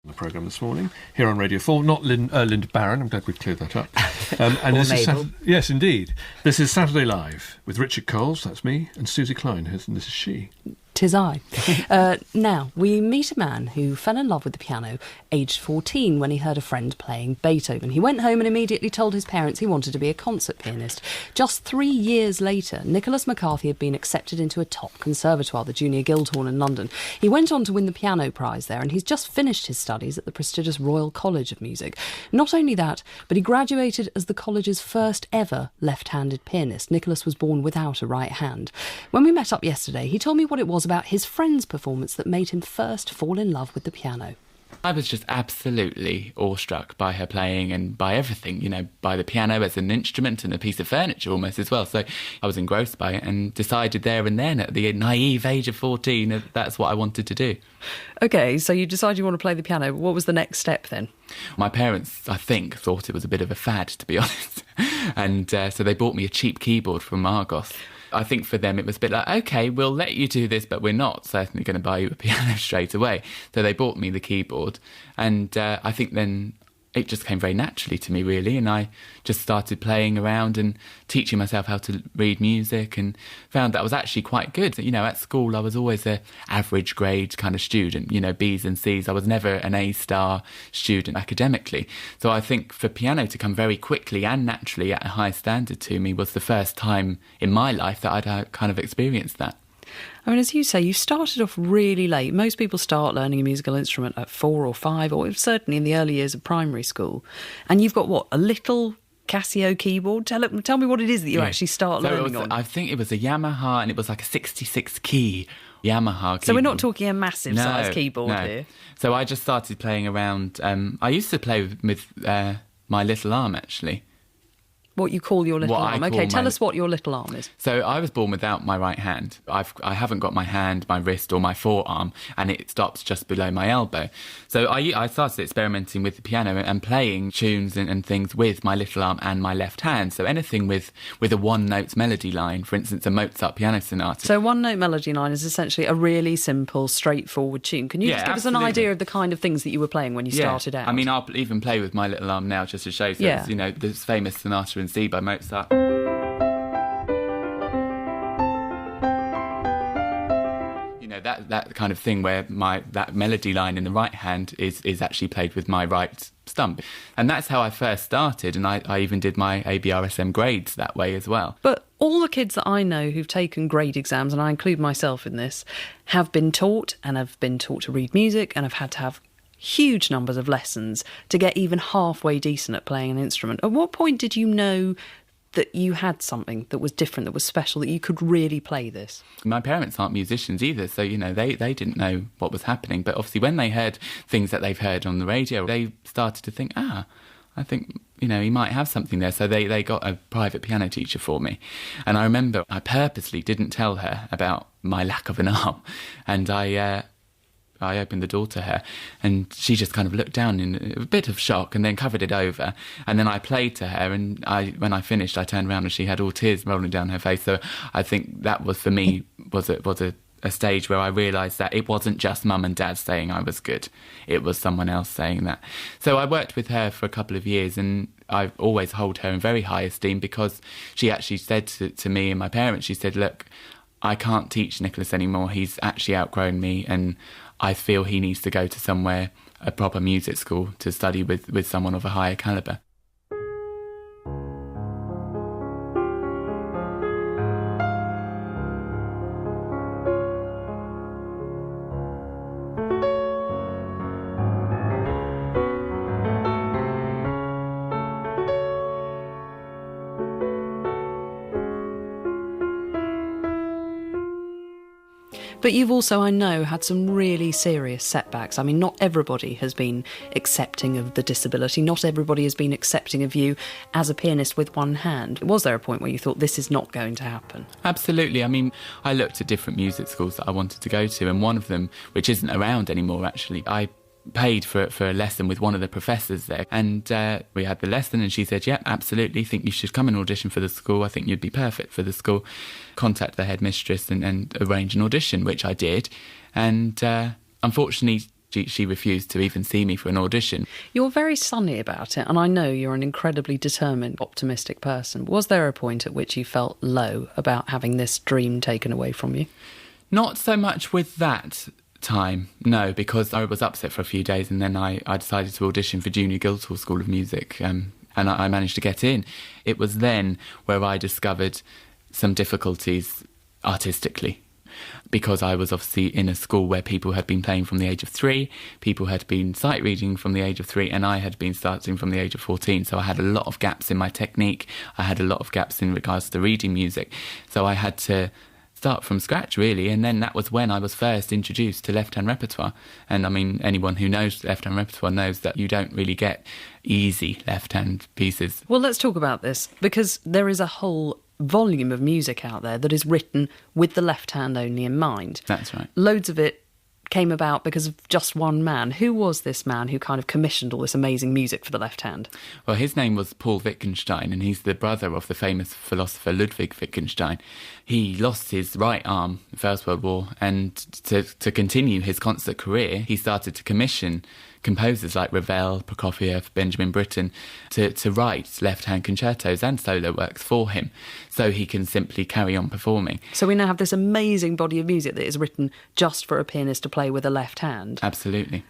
The programme this morning here on Radio 4, not Lynda Barron. I'm glad we've cleared that up. And this Mabel. Yes, indeed. This is Saturday Live with Richard Coles, that's me, and Suzy Klein, and this is she. 'Tis I. Now, we meet a man who fell in love with the piano aged 14 when he heard a friend playing Beethoven. He went home and immediately told his parents he wanted to be a concert pianist. Just 3 years later, Nicholas McCarthy had been accepted into a top conservatoire, the Junior Guildhall in London. He went on to win the piano prize there, and he's just finished his studies at the prestigious Royal College of Music. Not only that, but he graduated as the college's first ever left-handed pianist. Nicholas was born without a right hand. When we met up yesterday, he told me what it was about his friend's performance that made him first fall in love with the piano. I was just absolutely awestruck by her playing and by everything, you know, by the piano as an instrument and a piece of furniture almost as well. So I was engrossed by it and decided there and then at the naive age of 14 that that's what I wanted to do. OK, so you decided you want to play the piano. What was the next step then? My parents, I think, thought it was a bit of a fad, to be honest. And so they bought me a cheap keyboard from Argos. I think for them it was a bit like, OK, we'll let you do this, but we're not certainly going to buy you a piano straight away. So they bought me the keyboard, and I think then it just came very naturally to me, really, and I just started playing around and teaching myself how to read music and found that I was actually quite good. You know, at school I was always an average grade kind of student, you know, B's and C's. I was never an A-star student academically. So I think for piano to come very quickly and naturally at a high standard to me was the first time in my life that I'd kind of experienced that. I mean, as you say, you started off really late. Most people start learning a musical instrument at 4 or 5, or certainly in the early years of primary school. And you've got, what, a little Casio keyboard? Tell me what it is that you actually start learning on. I think it was a Yamaha, and it was like a 66-key Yamaha keyboard. So we're not talking a massive size keyboard here. So I just started playing around. I used to play with my little arm, actually. What you call your little arm. OK, tell us what your little arm is. So I was born without my right hand. I haven't got my hand, my wrist or my forearm, and it stops just below my elbow. So I started experimenting with the piano and playing tunes and things with my little arm and my left hand. So anything with a one-note melody line, for instance, a Mozart piano sonata. So one-note melody line is essentially a really simple, straightforward tune. Can you just give us an idea of the kind of things that you were playing when you started out? I mean, I'll even play with my little arm now just to show. So it's, you know, this famous sonata in C by Mozart. You know, that kind of thing where that melody line in the right hand is actually played with my right stump. And that's how I first started, and I even did my ABRSM grades that way as well. But all the kids that I know who've taken grade exams, and I include myself in this, have been taught to read music and have had to have huge numbers of lessons to get even halfway decent at playing an instrument. At what point did you know that you had something that was different, that was special, that you could really play this? My parents aren't musicians either, so, you know, they didn't know what was happening. But obviously when they heard things that they've heard on the radio, they started to think, I think, you know, he might have something there. So they got a private piano teacher for me. And I remember I purposely didn't tell her about my lack of an arm. And I opened the door to her, and she just kind of looked down in a bit of shock and then covered it over. And then I played to her, and when I finished, I turned around and she had all tears rolling down her face. So I think that was, for me, was a stage where I realised that it wasn't just mum and dad saying I was good. It was someone else saying that. So I worked with her for a couple of years, and I always hold her in very high esteem because she actually said to me and my parents, she said, look, I can't teach Nicholas anymore. He's actually outgrown me, and I feel he needs to go to somewhere, a proper music school, to study with someone of a higher calibre. But you've also, I know, had some really serious setbacks. I mean, not everybody has been accepting of the disability. Not everybody has been accepting of you as a pianist with one hand. Was there a point where you thought, this is not going to happen? Absolutely. I mean, I looked at different music schools that I wanted to go to, and one of them, which isn't around anymore, actually, I paid for a lesson with one of the professors there, and we had the lesson, and she said, yeah, absolutely, think you should come and audition for the school. I think you'd be perfect for the school. Contact the headmistress and arrange an audition, which I did. And unfortunately, She refused to even see me for an audition. You're very sunny about it, and I know you're an incredibly determined, optimistic person. Was there a point at which you felt low about having this dream taken away from you? Not so much with that time, no, because I was upset for a few days, and then I decided to audition for Junior Guildhall School of Music, and I managed to get in. It was then where I discovered some difficulties artistically, because I was obviously in a school where people had been playing from the age of 3, people had been sight reading from the age of 3, and I had been starting from the age of 14. So I had a lot of gaps in my technique. I had a lot of gaps in regards to reading music. So I had to start from scratch, really. And then that was when I was first introduced to left-hand repertoire. And I mean, anyone who knows left-hand repertoire knows that you don't really get easy left-hand pieces. Well, let's talk about this, because there is a whole volume of music out there that is written with the left hand only in mind. That's right. Loads of it came about because of just one man. Who was this man who kind of commissioned all this amazing music for the left hand? Well, his name was Paul Wittgenstein, and he's the brother of the famous philosopher Ludwig Wittgenstein. He lost his right arm in the First World War, and to continue his concert career, he started to commission composers like Ravel, Prokofiev, Benjamin Britten to write left-hand concertos and solo works for him, so he can simply carry on performing. So we now have this amazing body of music that is written just for a pianist to play with a left hand. Absolutely.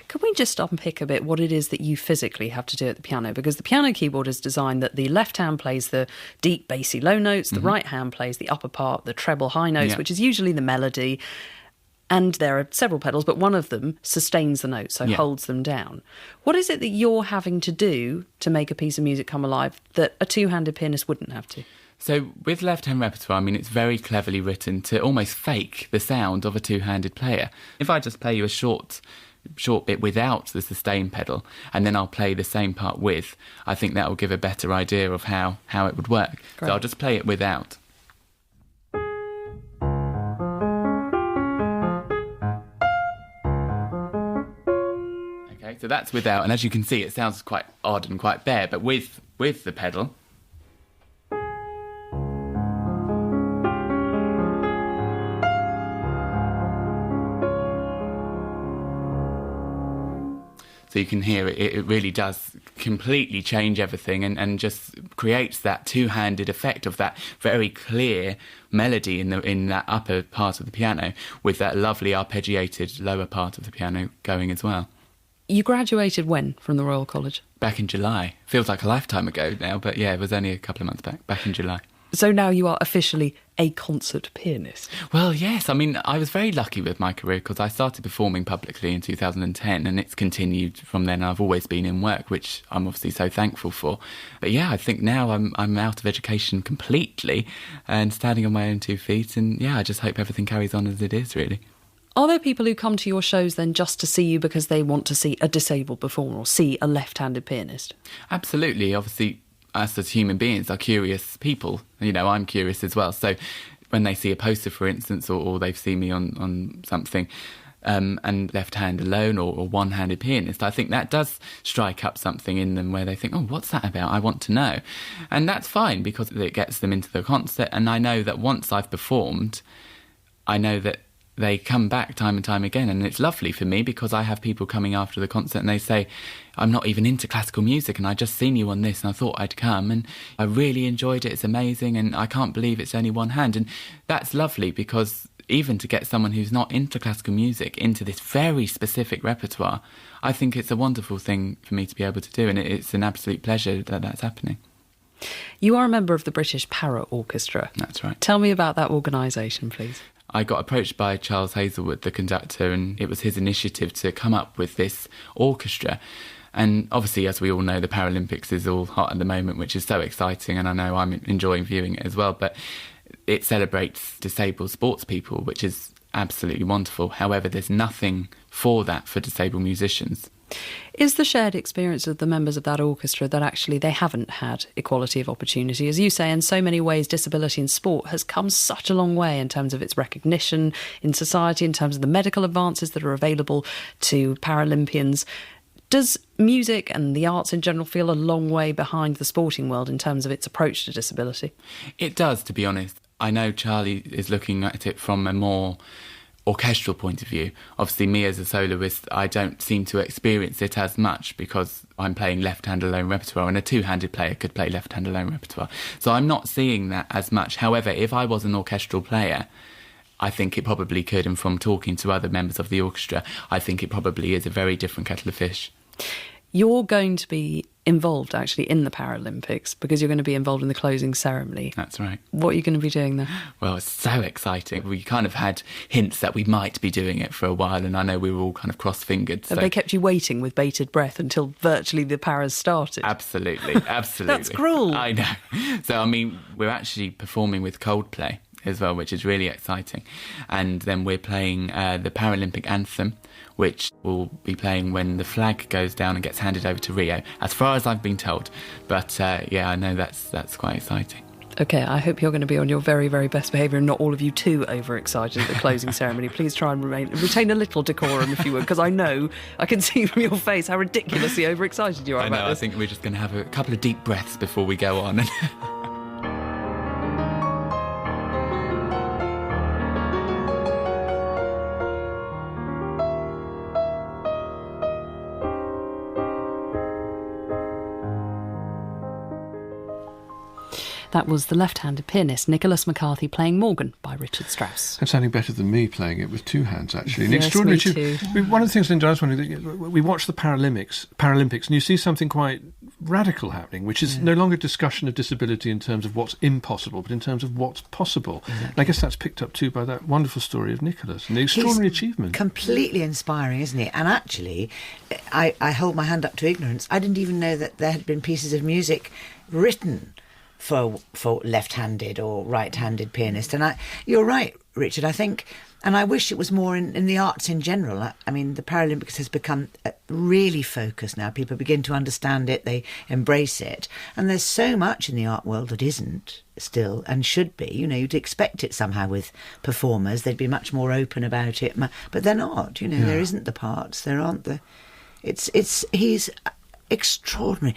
Can we just unpick a bit what it is that you physically have to do at the piano? Because the piano keyboard is designed that the left hand plays the deep, bassy low notes, the right hand plays the upper part, the treble high notes, which is usually the melody. And there are several pedals, but one of them sustains the notes, so holds them down. What is it that you're having to do to make a piece of music come alive that a two-handed pianist wouldn't have to? So with left-hand repertoire, I mean, it's very cleverly written to almost fake the sound of a two-handed player. If I just play you a short bit without the sustain pedal, and then I'll play the same part with, I think that will give a better idea of how it would work. Great. So I'll just play it without. So that's without, and as you can see, it sounds quite odd and quite bare, but with the pedal. So you can hear it really does completely change everything and just creates that two-handed effect of that very clear melody in that upper part of the piano with that lovely arpeggiated lower part of the piano going as well. You graduated when from the Royal College? Back in July. Feels like a lifetime ago now, but yeah, it was only a couple of months back in July. So now you are officially a concert pianist? Well, yes. I mean, I was very lucky with my career because I started performing publicly in 2010 and it's continued from then. I've always been in work, which I'm obviously so thankful for. But yeah, I think now I'm out of education completely and standing on my own 2 feet. And yeah, I just hope everything carries on as it is, really. Are there people who come to your shows then just to see you because they want to see a disabled performer or see a left-handed pianist? Absolutely. Obviously, us as human beings are curious people. You know, I'm curious as well. So when they see a poster, for instance, or they've seen me on something, and left hand alone or one-handed pianist, I think that does strike up something in them where they think, oh, what's that about? I want to know. And that's fine because it gets them into the concert. And I know that once I've performed, I know that they come back time and time again, and it's lovely for me because I have people coming after the concert and they say, I'm not even into classical music and I just seen you on this and I thought I'd come and I really enjoyed it, it's amazing and I can't believe it's only one hand. And that's lovely because even to get someone who's not into classical music into this very specific repertoire, I think it's a wonderful thing for me to be able to do, and it's an absolute pleasure that that's happening. You are a member of the British Para Orchestra. That's right. Tell me about that organisation, please. I got approached by Charles Hazelwood, the conductor, and it was his initiative to come up with this orchestra. And obviously, as we all know, the Paralympics is all hot at the moment, which is so exciting, and I know I'm enjoying viewing it as well. But it celebrates disabled sports people, which is absolutely wonderful. However, there's nothing for that for disabled musicians. Is the shared experience of the members of that orchestra that actually they haven't had equality of opportunity? As you say, in so many ways, disability in sport has come such a long way in terms of its recognition in society, in terms of the medical advances that are available to Paralympians. Does music and the arts in general feel a long way behind the sporting world in terms of its approach to disability? It does, to be honest. I know Charlie is looking at it from a more orchestral point of view. Obviously, me as a soloist, I don't seem to experience it as much because I'm playing left-hand alone repertoire, and a two-handed player could play left-hand alone repertoire. So I'm not seeing that as much. However, if I was an orchestral player, I think it probably could, and from talking to other members of the orchestra, I think it probably is a very different kettle of fish. You're going to be involved, actually, in the Paralympics because you're going to be involved in the closing ceremony. That's right. What are you going to be doing there? Well, it's so exciting. We kind of had hints that we might be doing it for a while, and I know we were all kind of cross-fingered. Have they kept you waiting with bated breath until virtually the Paras started? Absolutely, absolutely. That's cruel. I know. So, I mean, we're actually performing with Coldplay as well, which is really exciting. And then we're playing the Paralympic anthem, which we'll be playing when the flag goes down and gets handed over to Rio, as far as I've been told. But yeah, I know that's quite exciting. OK, I hope you're going to be on your very, very best behaviour and not all of you too overexcited at the closing ceremony. Please try and retain a little decorum, if you would, because I know, I can see from your face how ridiculously overexcited you are about this. I think we're just going to have a couple of deep breaths before we go on. That was the left-handed pianist Nicholas McCarthy playing Morgan by Richard Strauss. And sounding better than me playing it with two hands, actually. An Yes, extraordinary me too. I mean, one of the things, Lynda, I was wondering, we watch the Paralympics, and you see something quite radical happening, which is no longer discussion of disability in terms of what's impossible, but in terms of what's possible. Exactly. And I guess that's picked up too by that wonderful story of Nicholas and the extraordinary achievement. Completely inspiring, isn't he? And actually, I hold my hand up to ignorance. I didn't even know that there had been pieces of music written for left-handed or right-handed pianist. And you're right, Richard, I think, and I wish it was more in the arts in general. I mean, the Paralympics has become really focused now. People begin to understand it, they embrace it. And there's so much in the art world that isn't still and should be. You know, you'd expect it somehow with performers. They'd be much more open about it. But they're not, you know, there isn't the parts, there aren't the... He's extraordinary.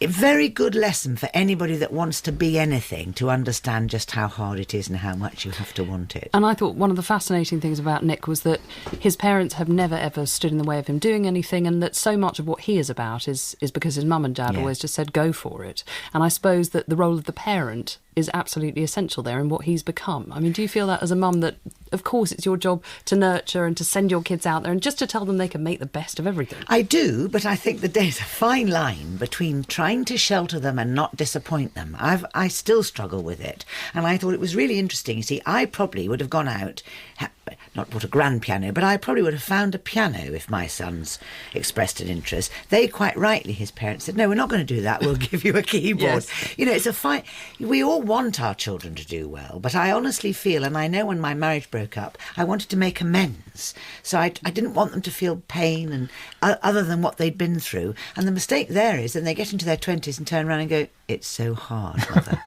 A very good lesson for anybody that wants to be anything, to understand just how hard it is and how much you have to want it. And I thought one of the fascinating things about Nick was that his parents have never ever stood in the way of him doing anything, and that so much of what he is about is because his mum and dad always just said go for it. And I suppose that the role of the parent is absolutely essential there in what he's become. I mean, do you feel that as a mum that, of course, it's your job to nurture and to send your kids out there and just to tell them they can make the best of everything? I do, but I think that there's a fine line between trying to shelter them and not disappoint them. I still struggle with it. And I thought it was really interesting. You see, I probably would have gone out, not bought a grand piano, but I probably would have found a piano if my sons expressed an interest. They, quite rightly, his parents said, no, we're not going to do that. We'll give you a keyboard. Yes. You know, it's a fine... We all want our children to do well, but I honestly feel, and I know when my marriage broke up, I wanted to make amends. So I didn't want them to feel pain and other than what they'd been through. And the mistake there is, then they get into their 20s and turn around and go, it's so hard, mother.